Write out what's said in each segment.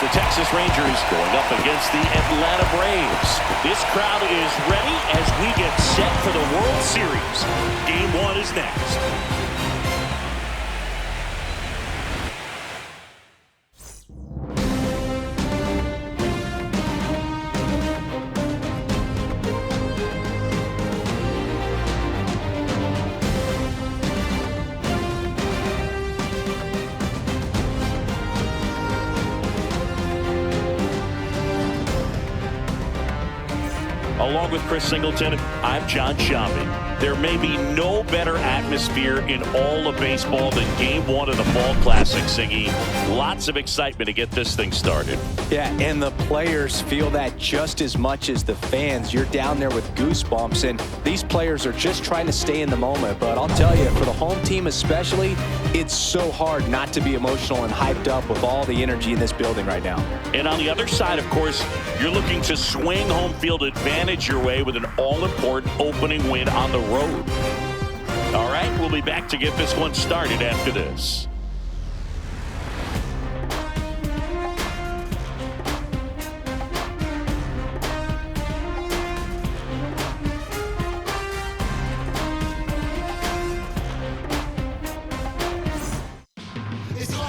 It's the Texas Rangers going up against the Atlanta Braves. This crowd is ready as we get set for the World Series. Game 1 is next. Along with Chris Singleton, I'm John Shambi. There may be no better atmosphere in all of baseball than Game 1 of the Fall Classic, Singy. Lots of excitement to get this thing started. Yeah, and the players feel that just as much as the fans. You're down there with goosebumps, and these players are just trying to stay in the moment. But I'll tell you, for the home team especially, it's so hard not to be emotional and hyped up with all the energy in this building right now. And on the other side, of course, you're looking to swing home field advantage your way with an all-important opening win on the road. All right, we'll be back to get this one started after this.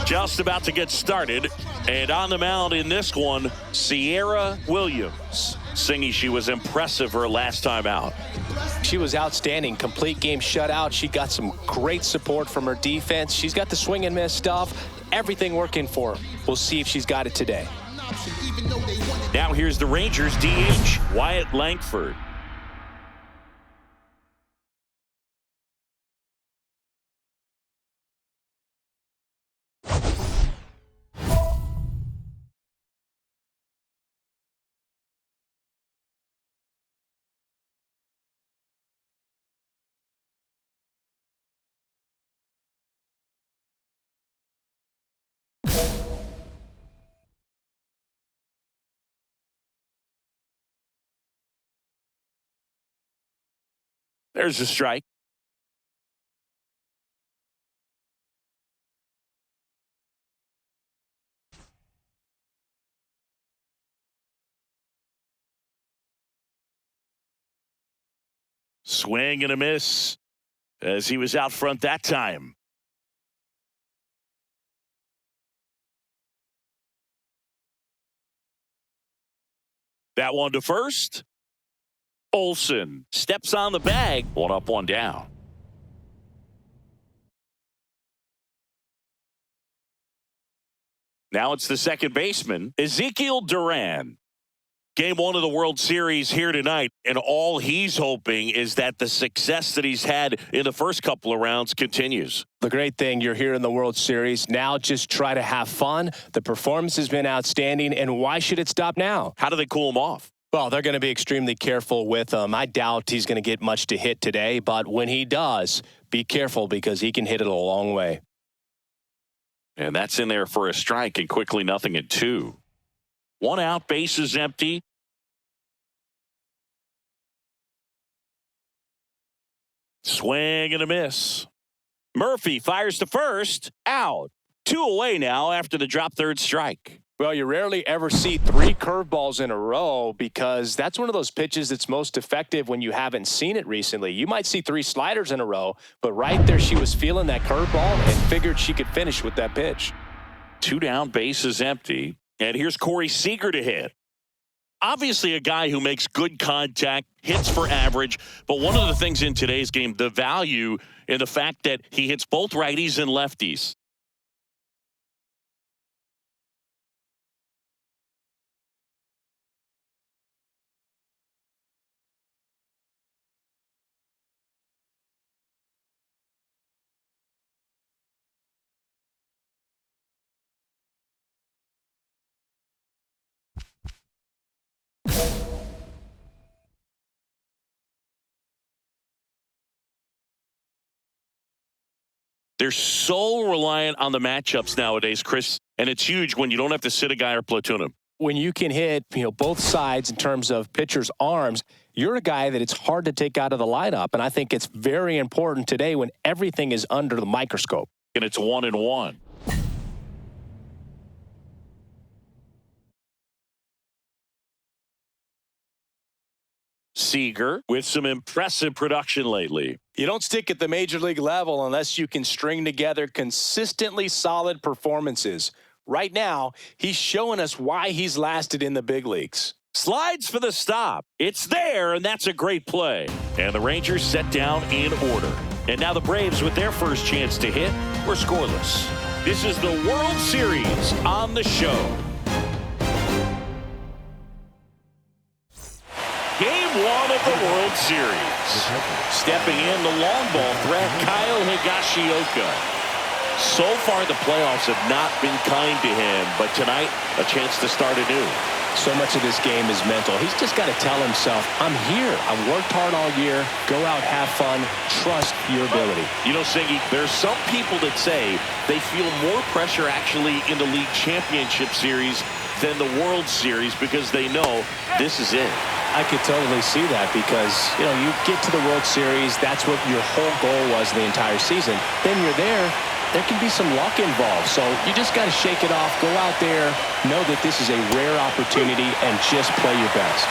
Just about to get started, and on the mound in this one, Kiara Williams. Singy, she was impressive her last time out. She was outstanding. Complete game shutout. She got some great support from her defense. She's got the swing and miss stuff. Everything working for her. We'll see if she's got it today. Now here's the Rangers DH, Wyatt Langford. There's a strike. Swing and a miss as he was out front that time. That one to first. Olsen steps on the bag. One up, one down. Now it's the second baseman, Ezekiel Duran. Game 1 of the World Series here tonight, and all he's hoping is that the success that he's had in the first couple of rounds continues. The great thing, you're here in the World Series. Now just try to have fun. The performance has been outstanding, and why should it stop now? How do they cool him off? Well, they're going to be extremely careful with him. I doubt he's going to get much to hit today, but when he does, be careful because he can hit it a long way. And that's in there for a strike, and quickly 0-2. One out, bases empty. Swing and a miss. Murphy fires to first. Out. 2 away now after the drop third strike. Well, you rarely ever see 3 curveballs in a row because that's one of those pitches that's most effective when you haven't seen it recently. You might see 3 sliders in a row, but right there she was feeling that curveball and figured she could finish with that pitch. 2 down, bases empty. And here's Corey Seager to hit. Obviously a guy who makes good contact, hits for average, but one of the things in today's game, the value in the fact that he hits both righties and lefties. They're so reliant on the matchups nowadays, Chris, and it's huge when you don't have to sit a guy or platoon him. When you can hit, both sides in terms of pitchers' arms, you're a guy that it's hard to take out of the lineup, and I think it's very important today when everything is under the microscope. And it's 1-1. Seager with some impressive production lately. You don't stick at the major league level unless you can string together consistently solid performances. Right now, he's showing us why he's lasted in the big leagues. Slides for the stop. It's there, and that's a great play. And the Rangers set down in order. And now the Braves, with their first chance to hit, were scoreless. This is the World Series on the show. Game 1 of the World Series. Stepping in, the long ball threat, Kyle Higashioka. So far, the playoffs have not been kind to him, but tonight, a chance to start anew. So much of this game is mental. He's just got to tell himself, I'm here. I've worked hard all year. Go out, have fun. Trust your ability. You know, Siggy, there's some people that say they feel more pressure actually in the league championship series than the World Series because they know this is it. I could totally see that because, you know, you get to the World Series, that's what your whole goal was the entire season. Then you're there can be some luck involved. So you just got to shake it off, go out there, know that this is a rare opportunity, and just play your best.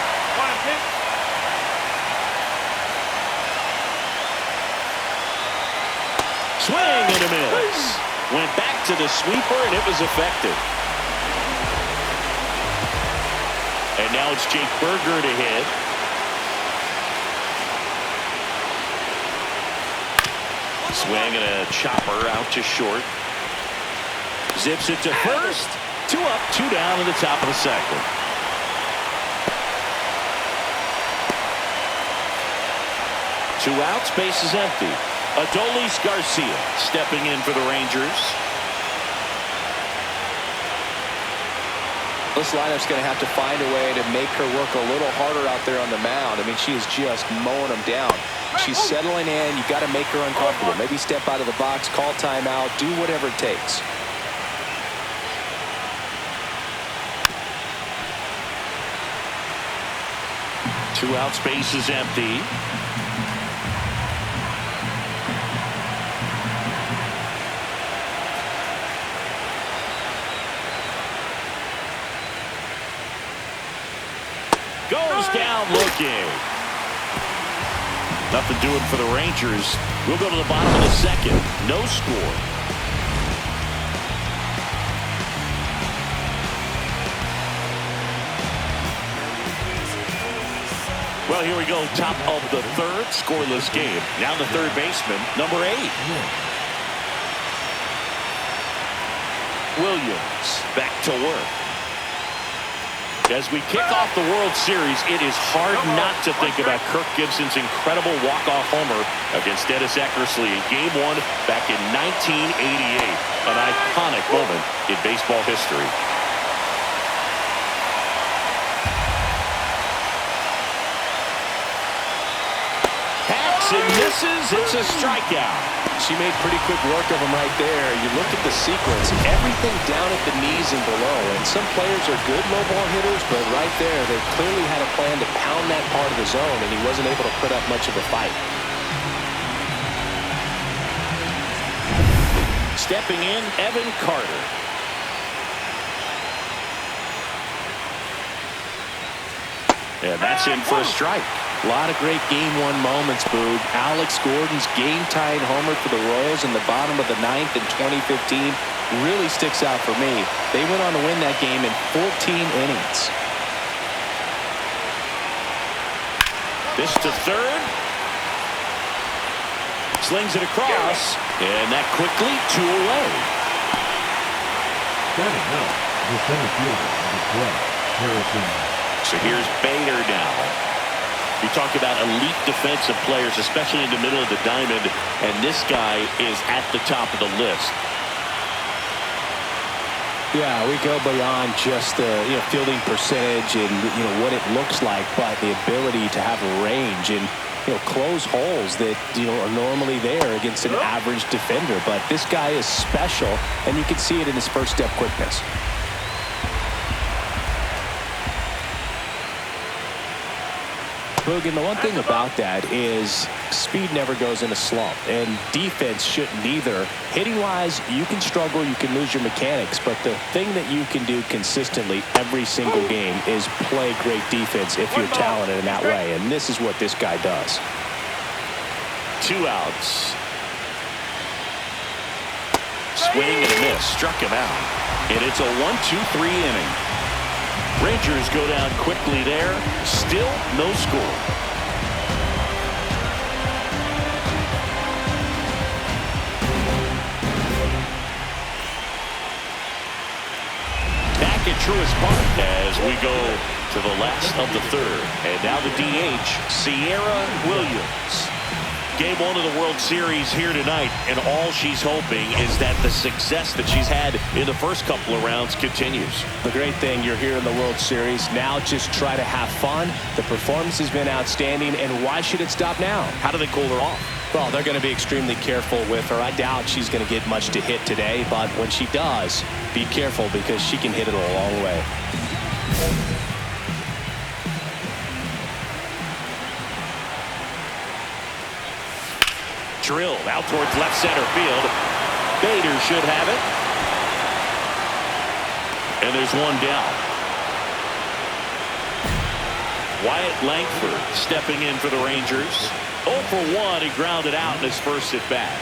Swing and a miss. Went back to the sweeper, and it was effective. And now it's Jake Berger to hit. Swing and a chopper out to short. Zips it to first. 2 up, 2 down in the top of the second. Two outs, base is empty. Adolis Garcia stepping in for the Rangers. This lineup's going to have to find a way to make her work a little harder out there on the mound. I mean, she is just mowing them down. She's settling in. You've got to make her uncomfortable. Maybe step out of the box, call timeout, do whatever it takes. Two outs, base is empty. Goes down looking. Nothing doing for the Rangers. We'll go to the bottom of the second. No score. Well, here we go. Top of the third. Scoreless game. Now the third baseman, number 8. Williams back to work. As we kick off the World Series, it is hard not to think about Kirk Gibson's incredible walk-off homer against Dennis Eckersley in Game 1 back in 1988. An iconic moment in baseball history. Hacks and misses. It's a strikeout. She made pretty quick work of him right there. You look at the sequence, everything down at the knees and below. And some players are good low ball hitters, but right there, they clearly had a plan to pound that part of the zone, and he wasn't able to put up much of a fight. Stepping in, Evan Carter. And that's in for a strike. A lot of great Game 1 moments, Boog. Alex Gordon's game-tying homer for the Royals in the bottom of the 9th in 2015 really sticks out for me. They went on to win that game in 14 innings. This to third. Slings it across. And that quickly 2 away. So here's Bader now. You talk about elite defensive players, especially in the middle of the diamond, and this guy is at the top of the list. Yeah, we go beyond just the fielding percentage and what it looks like, but the ability to have range and close holes that are normally there against an average defender. But this guy is special, and you can see it in his first step quickness. Boog, and the one thing about that is speed never goes in a slump, and defense shouldn't either. Hitting-wise, you can struggle, you can lose your mechanics, but the thing that you can do consistently every single game is play great defense if you're talented in that way, and this is what this guy does. 2 outs. Swing and a miss. Struck him out. And it's a 1-2-3 inning. Rangers go down quickly there. Still no score. Back at Truist Park as we go to the last of the third. And now the DH, Kiara Williams. Game 1 of the World Series here tonight, and all she's hoping is that the success that she's had in the first couple of rounds continues. The great thing, you're here in the World Series. Now just try to have fun. The performance has been outstanding, and why should it stop now? How do they cool her off? Well, they're going to be extremely careful with her. I doubt she's going to get much to hit today, but when she does, be careful because she can hit it a long way. Drilled out towards left center field. Bader should have it. And there's one down. Wyatt Langford stepping in for the Rangers. 0 for 1. He grounded out in his first at bat.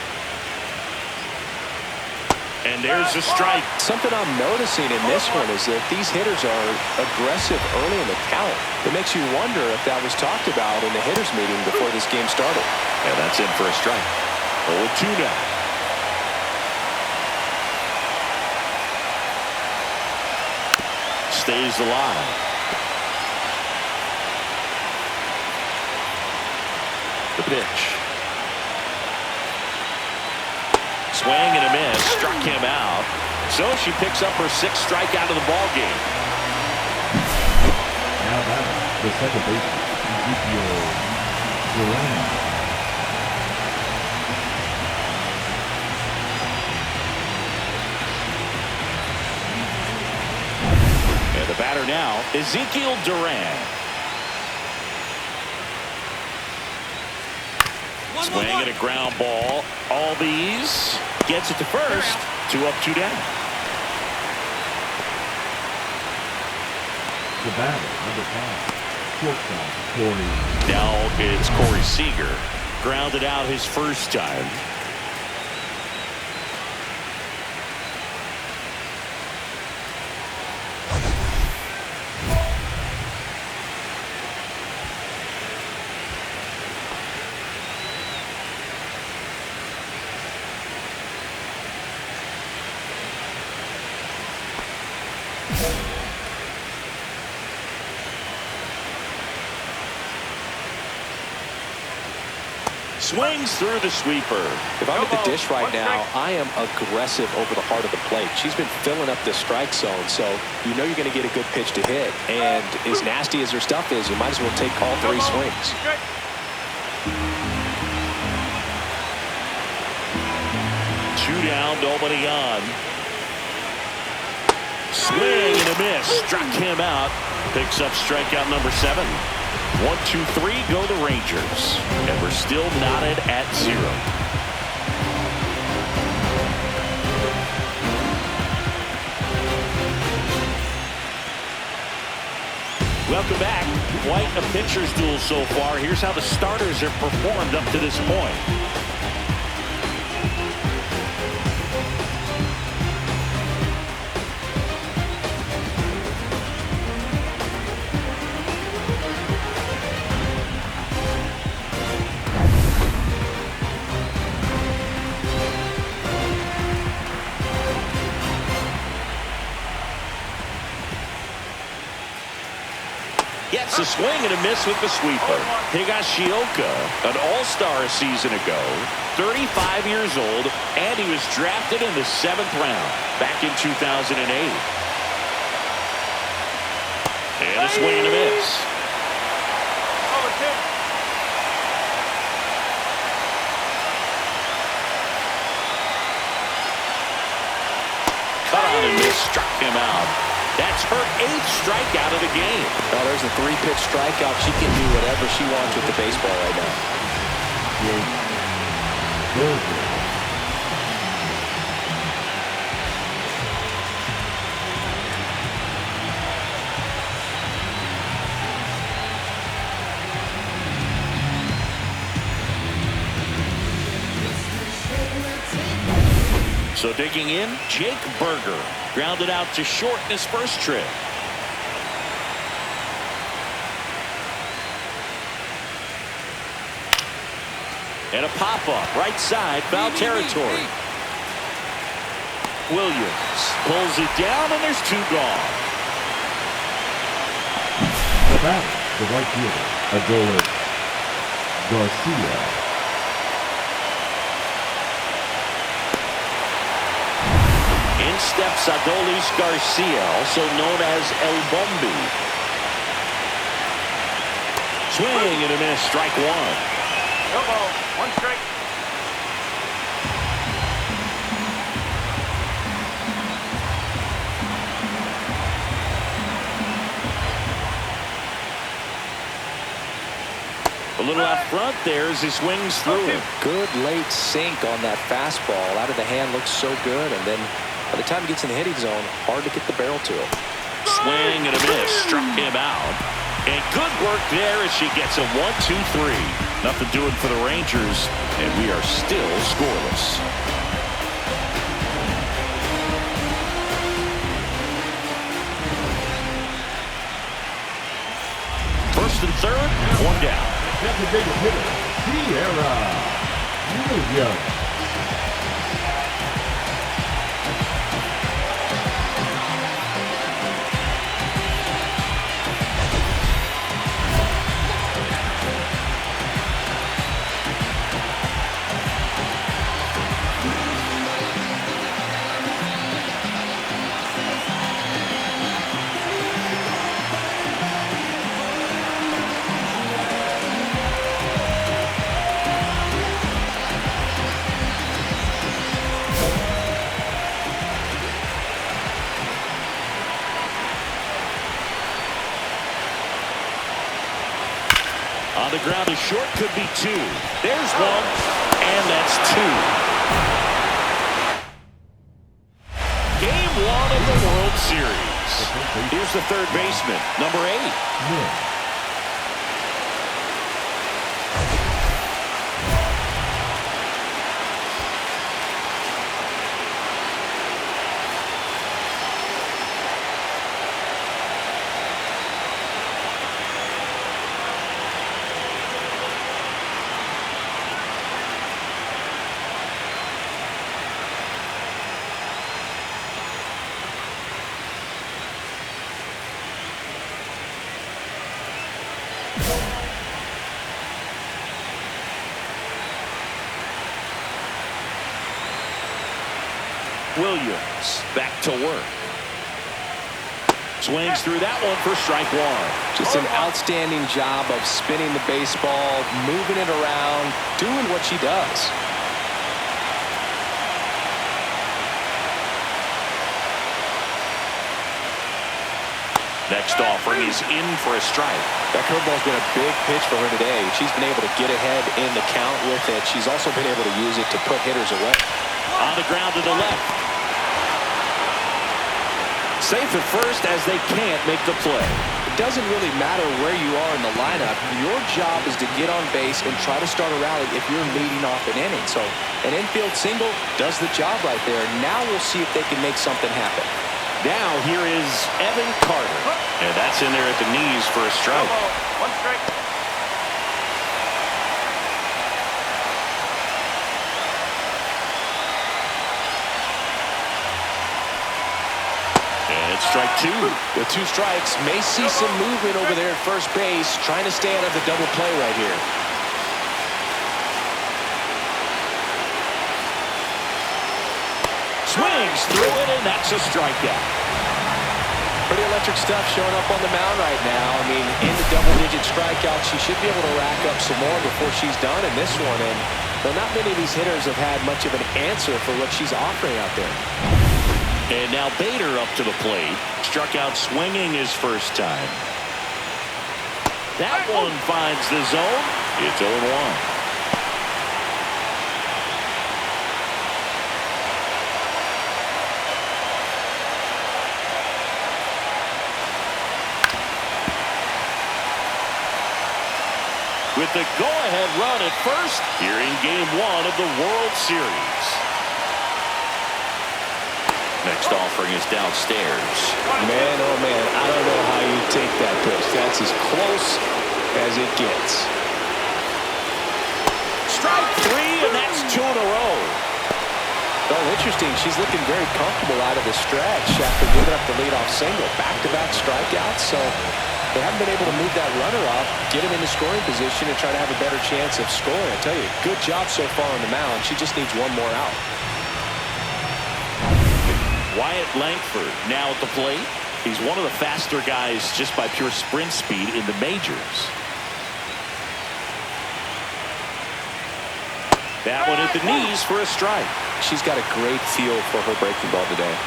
And there's a strike. Something I'm noticing in this one is that these hitters are aggressive early in the count. It makes you wonder if that was talked about in the hitters meeting before this game started. And that's in for a strike. 0-2 now. Stays alive. The pitch. Swing and a miss. Struck him out. So she picks up her 6th strikeout of the ball game. Now back, the second baseman, And the batter now, Ezekiel Duran. Swing and a ground ball. Albies gets it to first. 2 up, 2 down. The batter, number 5, shortstop, Corey. Now it's Corey Seager. Grounded out his first time. Swings through the sweeper. If I'm at the dish right now, I am aggressive over the heart of the plate. She's been filling up the strike zone, so you know you're going to get a good pitch to hit. And as nasty as her stuff is, you might as well take all 3 swings. 2 down, nobody on. Swing and a miss. Struck him out. Picks up strikeout number 7. 1, 2, 3 go the Rangers. And we're still knotted at 0. Welcome back. Quite a pitcher's duel so far. Here's how the starters have performed up to this point. Gets a swing and a miss with the sweeper. Higashioka, an all-star a season ago, 35 years old, and he was drafted in the 7th round back in 2008. And a swing and a miss. Cut on and miss, struck him out. That's her 8th strikeout of the game. Well, there's a 3-pitch strikeout. She can do whatever she wants with the baseball right now. So digging in, Jake Berger grounded out to short in his first trip. And a pop-up right side, foul territory. Williams pulls it down, and there's 2 gone. Back the right fielder, Adolis Garcia. In steps Adolis Garcia, also known as El Bombi. Swing and a miss, strike 1. No ball, 1 strike. A little out front there as he swings through it. Good late sink on that fastball. Out of the hand looks so good, and then by the time he gets in the hitting zone, hard to get the barrel to it. Swing and a miss, struck him out. And good work there as she gets a 1-2-3. Nothing doing for the Rangers, and we are still scoreless. First and third, 1 down. Designated hitter, Kiara Williams. On the ground, a short could be 2. There's 1, and that's 2. Game 1 of the World Series. Here's the third baseman, number 8. Yeah. Williams back to work. Swings through that one for strike 1. Just an outstanding job of spinning the baseball, moving it around, doing what she does. Next offering is in for a strike. That curveball's been a big pitch for her today. She's been able to get ahead in the count with it. She's also been able to use it to put hitters away. On the ground to the left. Safe at first as they can't make the play. It doesn't really matter where you are in the lineup. Your job is to get on base and try to start a rally if you're leading off an inning. So an infield single does the job right there. Now we'll see if they can make something happen. Now here is Evan Carter. And that's in there at the knees for a strike. 1 strike. And it's strike 2. With 2 strikes, may see some movement over there at first base, trying to stay out of the double play right here. Swings through it, and that's a strikeout. Pretty electric stuff showing up on the mound right now. I mean, in the double-digit strikeouts, she should be able to rack up some more before she's done in this one. And well, not many of these hitters have had much of an answer for what she's offering out there. And now Bader up to the plate. Struck out swinging his first time. That one finds the zone. It's 0-1. With the go-ahead run at first here in Game 1 of the World Series. Next offering is downstairs. Man, oh man, I don't know how you take that pitch. That's as close as it gets. Strike 3, and that's 2 in a row. Well, interesting. She's looking very comfortable out of the stretch after giving up the leadoff single. Back-to-back strikeouts, so they haven't been able to move that runner up, get him into scoring position, and try to have a better chance of scoring. I tell you, good job so far on the mound. She just needs one more out. Wyatt Langford now at the plate. He's one of the faster guys just by pure sprint speed in the majors. That one at the knees for a strike. She's got a great feel for her breaking ball today.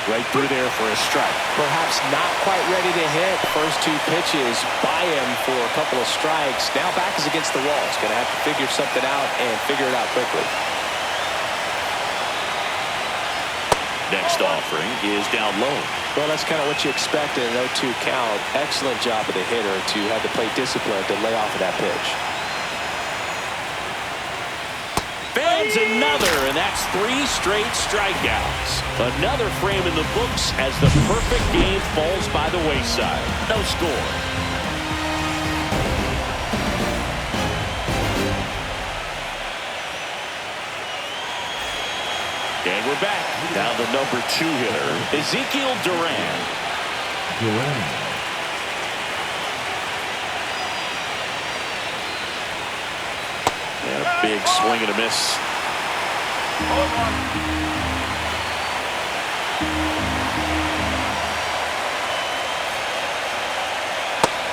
Right through there for a strike. Perhaps not quite ready to hit. First 2 pitches by him for a couple of strikes. Now back is against the wall. He's going to have to figure something out and figure it out quickly. Next offering is down low. Well, that's kind of what you expect in an 0-2 count. Excellent job of the hitter to have the plate discipline to lay off of that pitch. Bangs another, and that's 3 straight strikeouts. Another frame in the books as the perfect game falls by the wayside. No score. And we're back. Now the number 2 hitter, Ezekiel Duran. And a big swing and a miss.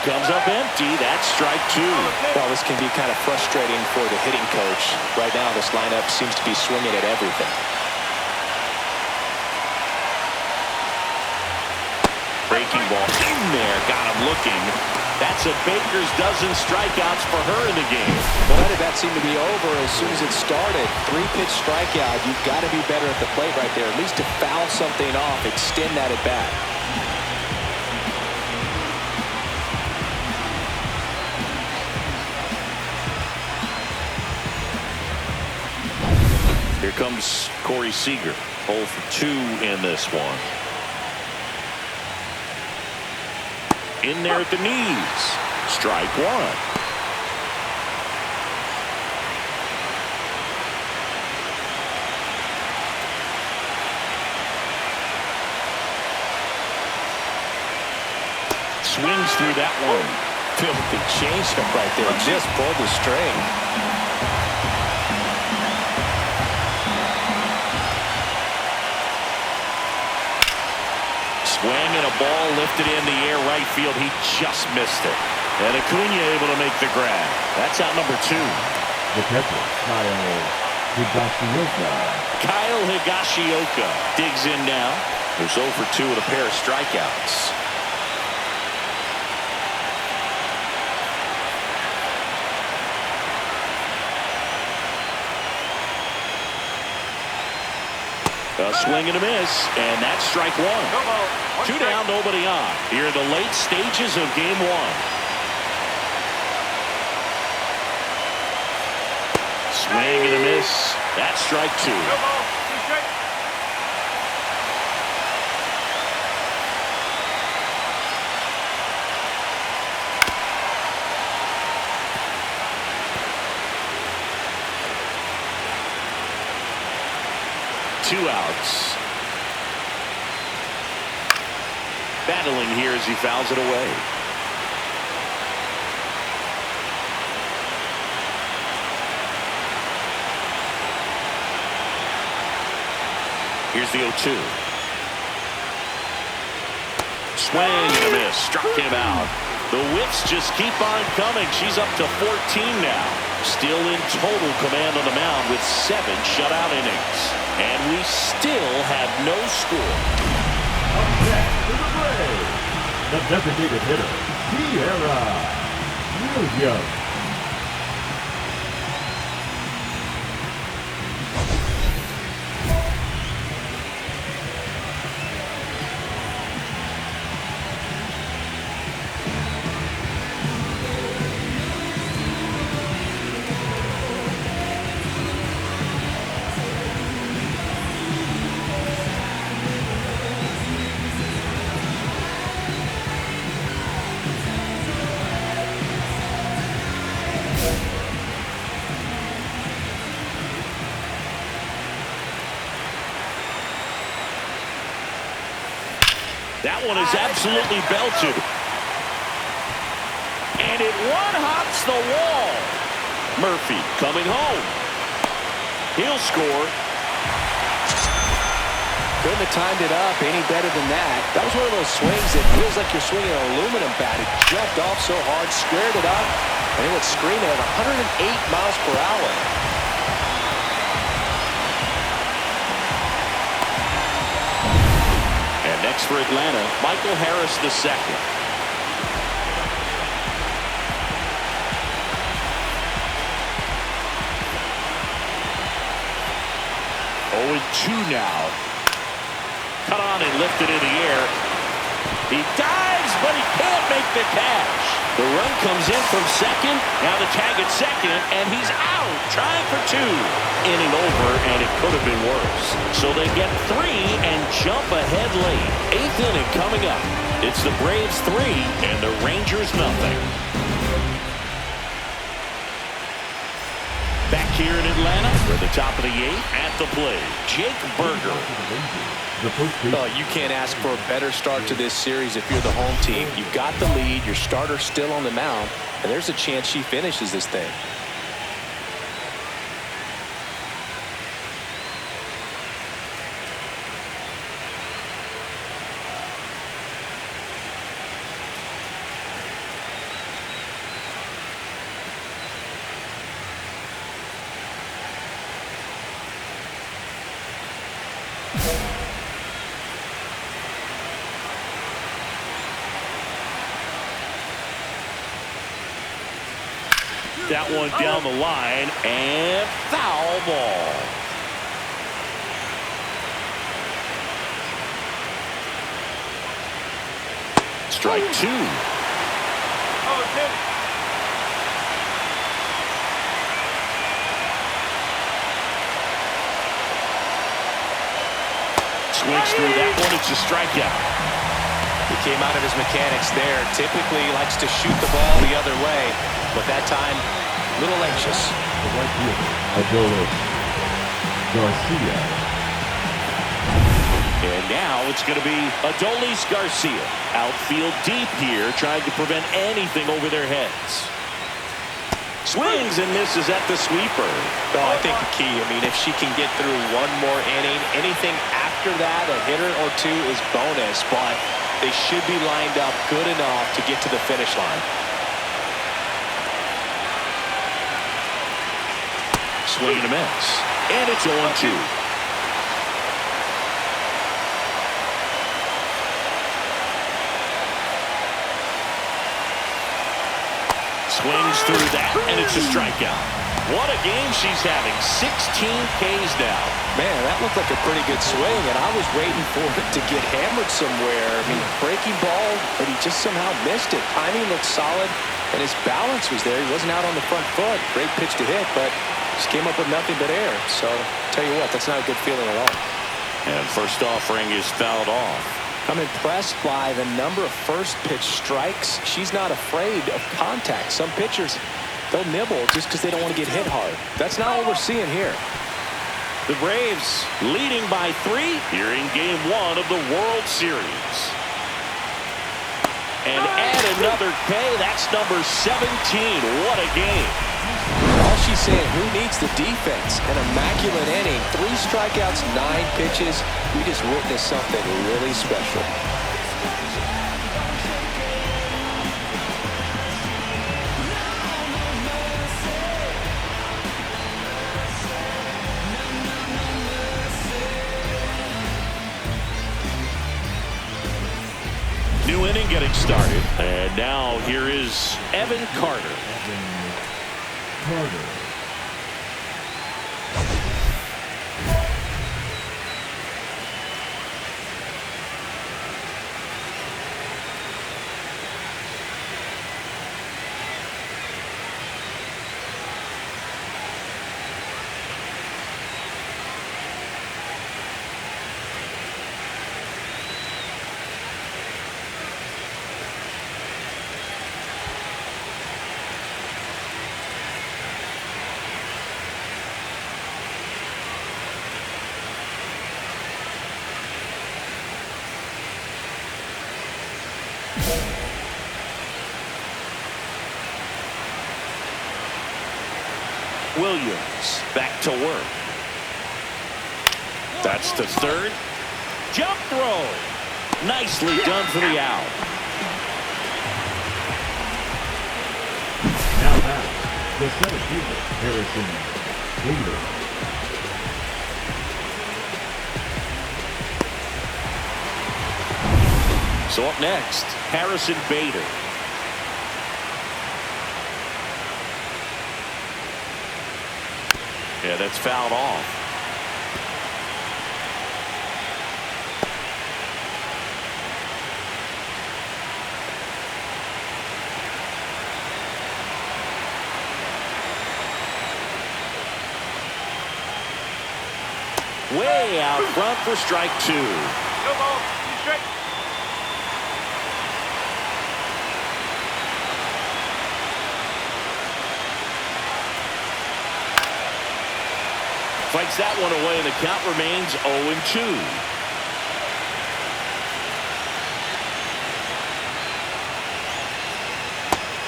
Comes up empty. That's strike 2. Well, this can be kind of frustrating for the hitting coach. Right now, this lineup seems to be swinging at everything. Breaking ball in there. Got him looking. That's a baker's dozen strikeouts for her in the game. Well, how did that seem to be over as soon as it started? 3-pitch strikeout. You've got to be better at the plate right there. At least to foul something off, extend that at bat. Here comes Corey Seager. 0 for 2 in this one. In there at the knees. Strike 1. Swings through that one. Filthy changeup right there. Just pulled the string. Swing and a ball lifted in the air right field. He just missed it. And Acuna able to make the grab. That's out number 2. The catcher, Kyle Higashioka. Kyle Higashioka digs in now. There's 0 for 2 with a pair of strikeouts. A swing and a miss, and that's strike 1. 2 down, nobody on. Here in the late stages of Game 1. Swing and a miss. That's strike 2. 2 outs. Battling here as he fouls it away. Here's the 0-2. swing and a miss. Struck him out. The whiffs just keep on coming. She's up to 14 now. Still in total command on the mound with 7 shutout innings. And we still have no score. Up next to the Braves, the designated hitter, Kiara Williams. That one is absolutely belted. And it one-hops the wall. Murphy coming home. He'll score. Couldn't have timed it up any better than that. That was one of those swings that feels like you're swinging an aluminum bat. It jumped off so hard, squared it up, and it went screaming at 108 miles per hour. Next for Atlanta, Michael Harris II. 0-2 now. Cut on and lifted in the air. He dives, but he can't make the catch. The run comes in from second. Now the tag at second, and he's out, trying for 2. Inning over, and it could have been worse. So they get 3 and jump ahead late. 8th inning coming up. It's the Braves 3 and the Rangers nothing. Back here in Atlanta, we're at the top of the 8th. At the plate, Jake Berger. Oh, you can't ask for a better start to this series if you're the home team. You've got the lead, your starter's still on the mound, and there's a chance she finishes this thing. That one down the line, and foul ball. Strike 2. Swings through that one. It's a strikeout. He came out of his mechanics there. Typically likes to shoot the ball the other way, but that time, a little anxious. The right fielder, Adolis Garcia. And now it's going to be Adolis Garcia. Outfield deep here, trying to prevent anything over their heads. Swings and misses at the sweeper. Well, I think the key, if she can get through one more inning, anything after that, a hitter or 2 is bonus, but they should be lined up good enough to get to the finish line. Swing and a miss. And it's 0-2. Swings through that, and it's a strikeout. What a game she's having. 16 Ks now. Man, that looked like a pretty good swing, and I was waiting for it to get hammered somewhere. Breaking ball, but he just somehow missed it. Timing looked solid, and his balance was there. He wasn't out on the front foot. Great pitch to hit, but just came up with nothing but air. So, tell you what, that's not a good feeling at all. And first offering is fouled off. I'm impressed by the number of first pitch strikes. She's not afraid of contact. Some pitchers, they'll nibble just because they don't want to get hit hard. That's not what we're seeing here. The Braves leading by 3 here in Game 1 of the World Series. And add another K. That's number 17. What a game. All she's saying, who needs the defense? An immaculate inning. 3 strikeouts, 9 pitches. We just witnessed something really special. inning getting started. And now here is Evan Carter. Evan Carter. Williams back to work. That's the third. Jump throw. Nicely done for the out. Now back, the center fielder, Harrison Bader. So up next, Harrison Bader. Yeah, that's fouled off. Way out front for strike two. No ball. 2 strike. Fights that one away, and the count remains 0-2.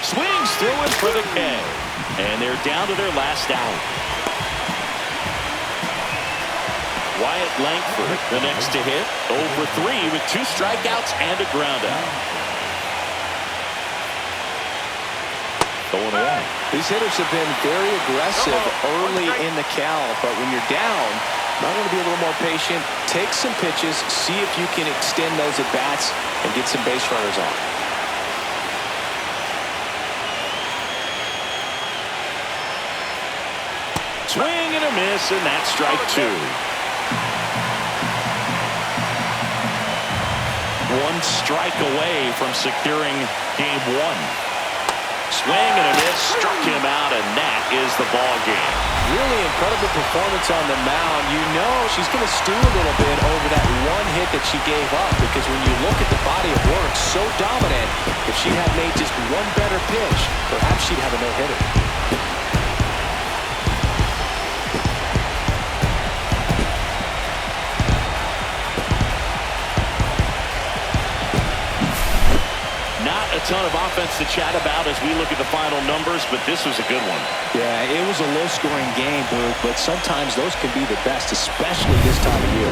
Swings through it for the K. And they're down to their last out. Wyatt Langford, the next to hit. 0 for 3 with 2 strikeouts and a groundout. Going away. These hitters have been very aggressive early in the count, but when you're down, not going to be a little more patient. Take some pitches, see if you can extend those at bats and get some base runners on. Swing and a miss, and that's strike two. One strike away from securing game one. Swing and a miss, struck him out, and that is the ball game. Really incredible performance on the mound. You know she's going to stew a little bit over that one hit that she gave up, because when you look at the body of work, so dominant, if she had made just one better pitch, perhaps she'd have a no-hitter. A ton of offense to chat about as we look at the final numbers, but this was a good one. Yeah, it was a low-scoring game, Boog, but sometimes those can be the best, especially this time of year.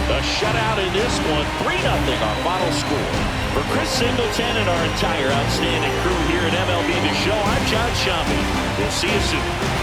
A shutout in this one, 3-0 our final score. For Chris Singleton and our entire outstanding crew here at MLB The Show, I'm John Shambi. We'll see you soon.